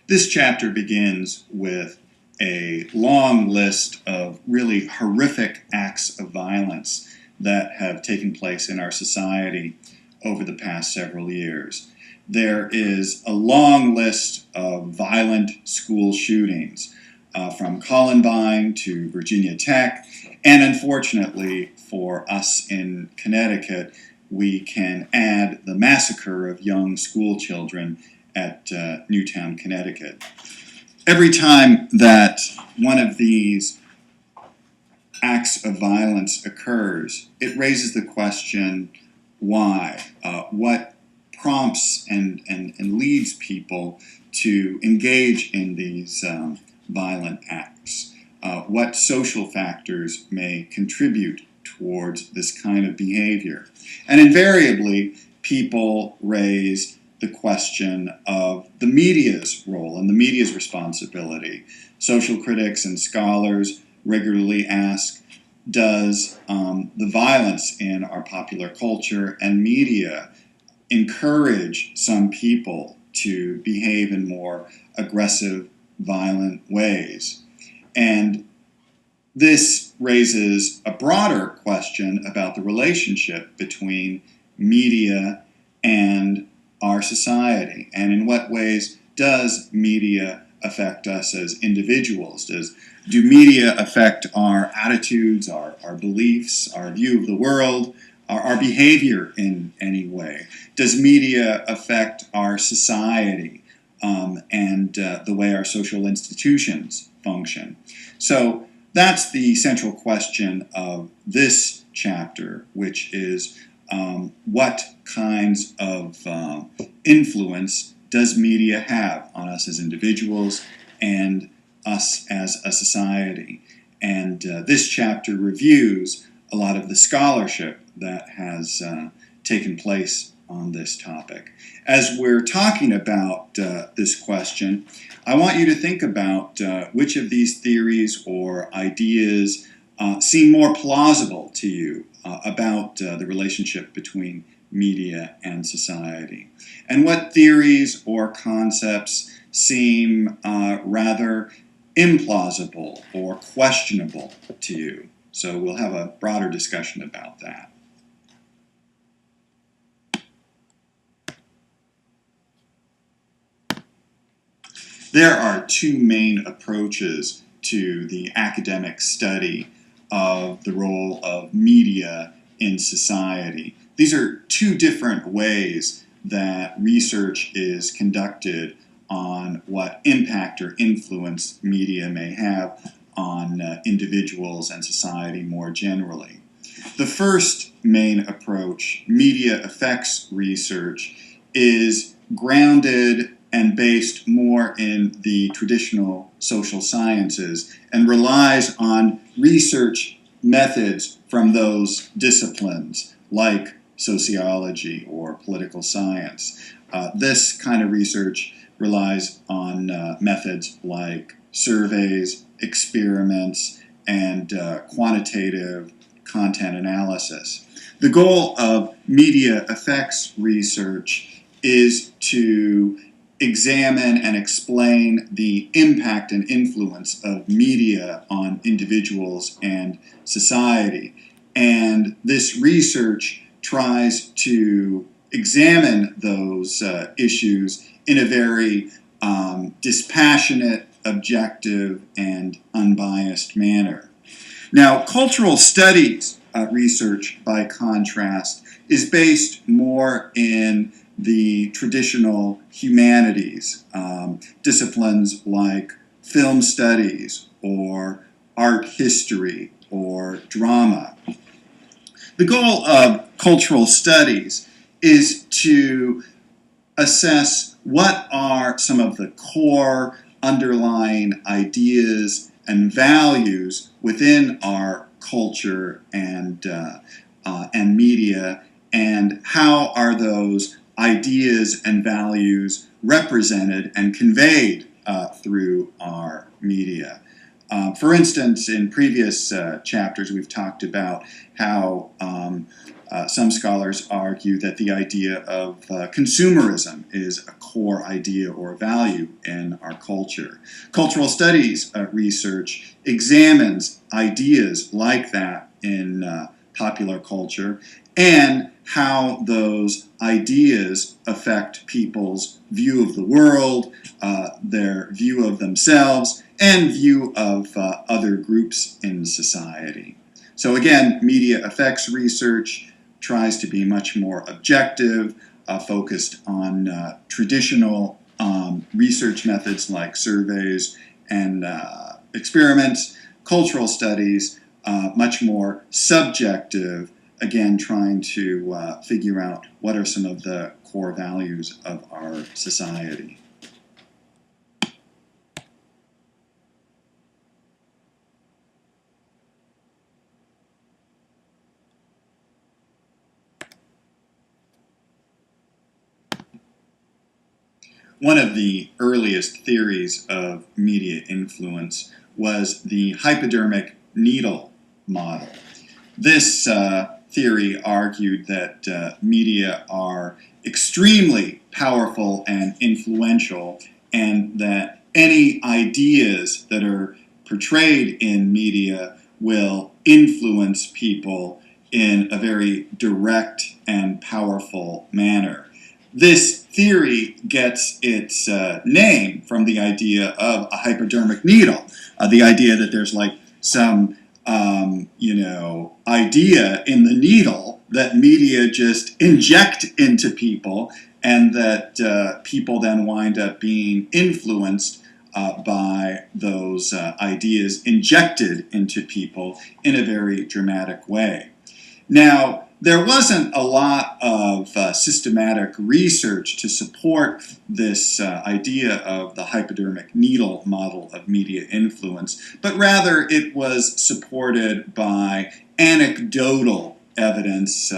This chapter begins with a long list of really horrific acts of violence that have taken place in our society over the past several years. There is a long list of violent school shootings, from Columbine to Virginia Tech, and unfortunately for us in Connecticut, we can add the massacre of young school children at Newtown, Connecticut. Every time that one of these acts of violence occurs, it raises the question, why? What prompts and leads people to engage in these violent acts? What social factors may contribute towards this kind of behavior? And invariably, people raise the question of the media's role and the media's responsibility. Social critics and scholars regularly ask, does the violence in our popular culture and media encourage some people to behave in more aggressive, violent ways? And this raises a broader question about the relationship between media and our society, and in what ways does media affect us as individuals? Do media affect our attitudes, our beliefs, our view of the world, our behavior in any way? Does media affect our society and the way our social institutions function? So that's the central question of this chapter, which is what kinds of influence does media have on us as individuals and us as a society? And this chapter reviews a lot of the scholarship that has taken place on this topic. As we're talking about this question, I want you to think about which of these theories or ideas seem more plausible to you about the relationship between media and society, and what theories or concepts seem rather implausible or questionable to you. So we'll have a broader discussion about that. There are two main approaches to the academic study of the role of media in society. These are two different ways that research is conducted on what impact or influence media may have on individuals and society more generally. The first main approach, media effects research, is grounded and based more in the traditional social sciences and relies on research methods from those disciplines like sociology or political science. This kind of research relies on methods like surveys, experiments, and quantitative content analysis. The goal of media effects research is to examine and explain the impact and influence of media on individuals and society. And this research tries to examine those issues in a very dispassionate, objective, and unbiased manner. Now, cultural studies research, by contrast, is based more in the traditional humanities, disciplines like film studies or art history or drama. The goal of cultural studies is to assess what are some of the core underlying ideas and values within our culture and media, and how are those ideas and values represented and conveyed through our media. For instance, in previous chapters, we've talked about how Some scholars argue that the idea of consumerism is a core idea or value in our culture. Cultural studies research examines ideas like that in popular culture and how those ideas affect people's view of the world, their view of themselves, and view of other groups in society. So again, media effects research tries to be much more objective, focused on traditional research methods like surveys and experiments. Cultural studies, much more subjective, again trying to figure out what are some of the core values of our society. One of the earliest theories of media influence was the hypodermic needle model. This theory argued that media are extremely powerful and influential, and that any ideas that are portrayed in media will influence people in a very direct and powerful manner. This theory gets its name from the idea of a hypodermic needle, the idea that there's like some idea in the needle that media just inject into people, and that people then wind up being influenced by those ideas injected into people in a very dramatic way. Now, there wasn't a lot of systematic research to support this idea of the hypodermic needle model of media influence, but rather it was supported by anecdotal evidence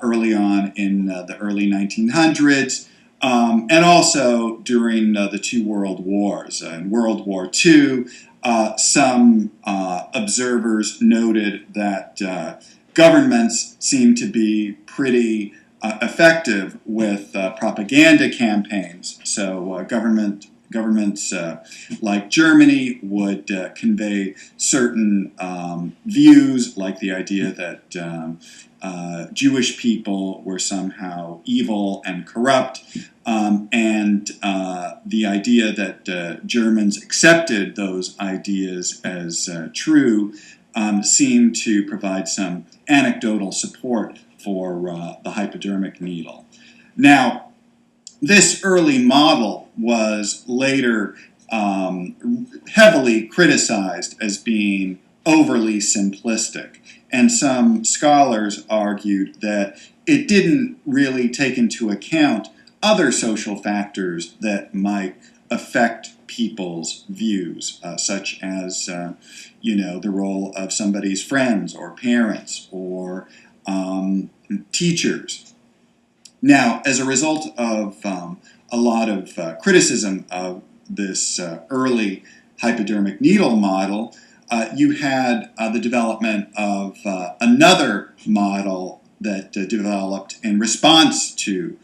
early on in the early 1900s, and also during the two world wars. In World War II, some observers noted that governments seem to be pretty effective with propaganda campaigns. So governments like Germany would convey certain views, like the idea that Jewish people were somehow evil and corrupt, and the idea that Germans accepted those ideas as true seemed to provide some anecdotal support for the hypodermic needle. Now, this early model was later heavily criticized as being overly simplistic, and some scholars argued that it didn't really take into account other social factors that might affect people's views, such as the role of somebody's friends or parents or teachers. Now, as a result of a lot of criticism of this early hypodermic needle model, you had the development of another model that developed in response to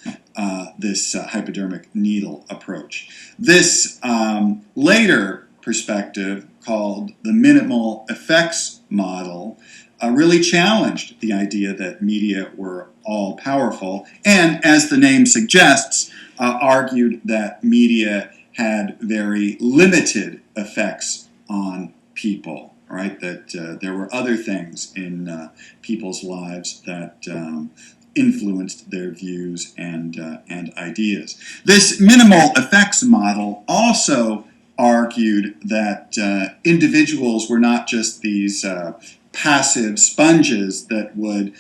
this hypodermic needle approach. This later perspective, called the minimal effects model, really challenged the idea that media were all powerful, and as the name suggests, argued that media had very limited effects on people, right? That there were other things in people's lives that influenced their views and ideas. This minimal effects model also argued that individuals were not just these passive sponges that would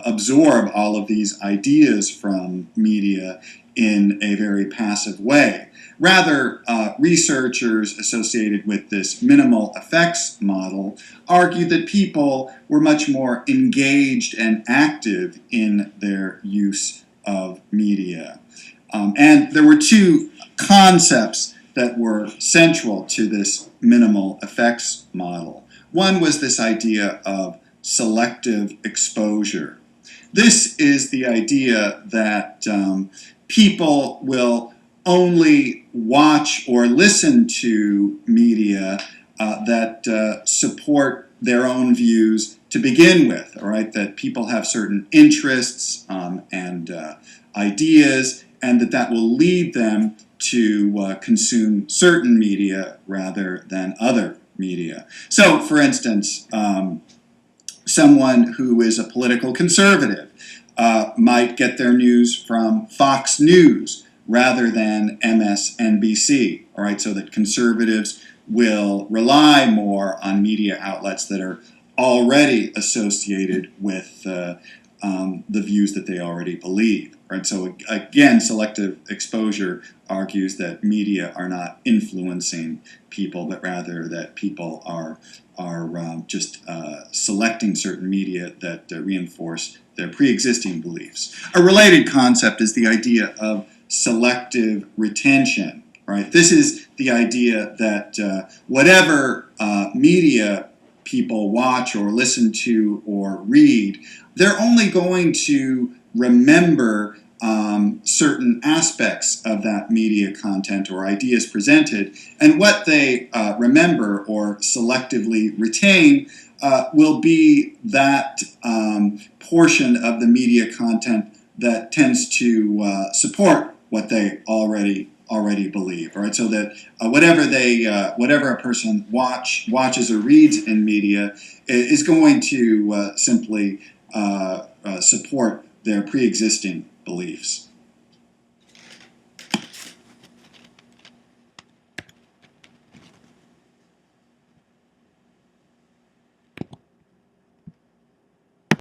absorb all of these ideas from media in a very passive way. Rather, researchers associated with this minimal effects model argued that people were much more engaged and active in their use of media. And there were two concepts that were central to this minimal effects model. One was this idea of selective exposure. This is the idea that people will only watch or listen to media that support their own views to begin with, all right? That people have certain interests and ideas, and that will lead them to consume certain media rather than other media. So, for instance, someone who is a political conservative might get their news from Fox News rather than MSNBC, all right? So that conservatives will rely more on media outlets that are already associated with the views that they already believe, right? So again, selective exposure argues that media are not influencing people, but rather that people are just selecting certain media that reinforce their pre-existing beliefs. A related concept is the idea of selective retention, right? This is the idea that whatever media people watch or listen to or read, they're only going to remember certain aspects of that media content or ideas presented, and what they remember or selectively retain will be that portion of the media content that tends to support what they already believe. All right, so that whatever a person watches or reads in media is going to simply support their pre-existing beliefs.